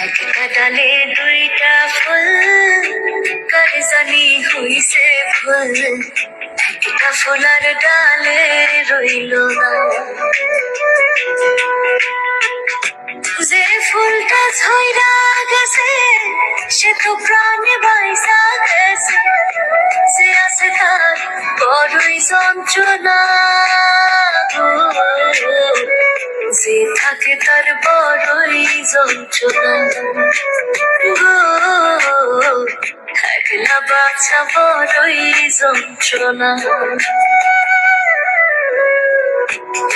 একটা ডালে দুইটা ফুল, কার জানি হইছে ভুল, একটা ফুলার ডালে রইল না। যে ফুলটা ঝইরা গেছে সে তো প্রাণে বাইসা গেছে, যে আছে তার বড়ই যন্ত্রণা গো, যে থাকে তার বড়ই যন্ত্রণা গো, একলা বাছা বড়ই যন্ত্রণা।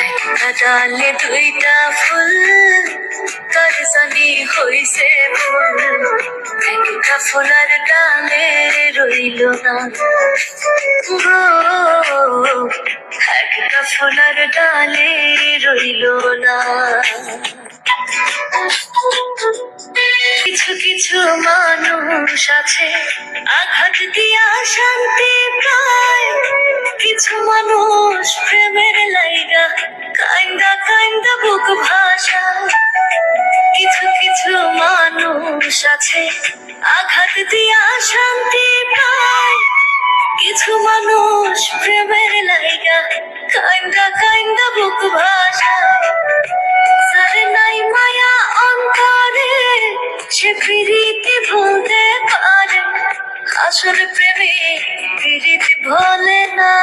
একটা ডালে দুইটা ফুল, কার জানি হইছে ভুল, একটা ফুলার ডালে রইল না গো, একটা ফুলার ডালে রইল না। কিছু কিছু মানুষ আছে আঘাত দিয়া শান্তি পায়, কিছু মানুষ প্রেমের লাইগা কাইন্দা কাইন্দা বুক ভাষা। কিছু কিছু মানুষ আছে আঘাত দিয়া শান্তি পায়, কিছু মানুষ প্রেমের লাইগা কাইন্দা কাইন্দা বুক ভাষা। যার নাই মায়া অন্তরে সে প্রীতি ভুলতে পারে, আসল প্রেমে প্রীতি ভোলে না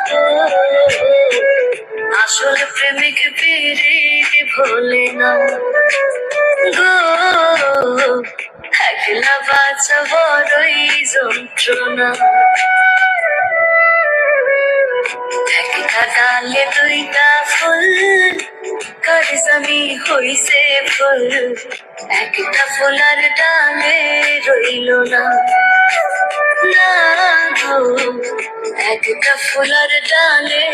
গো, আসল প্রেমিক প্রীতি ভোলে না গো, একলা বাঁচা বড়ই যন্ত্রণা। একটা ডালে দুইটা ফুল, কার জানি হইছে ভুল, একটা ফুলার ডালে রইল না না গো, একটা ফুলার ডালে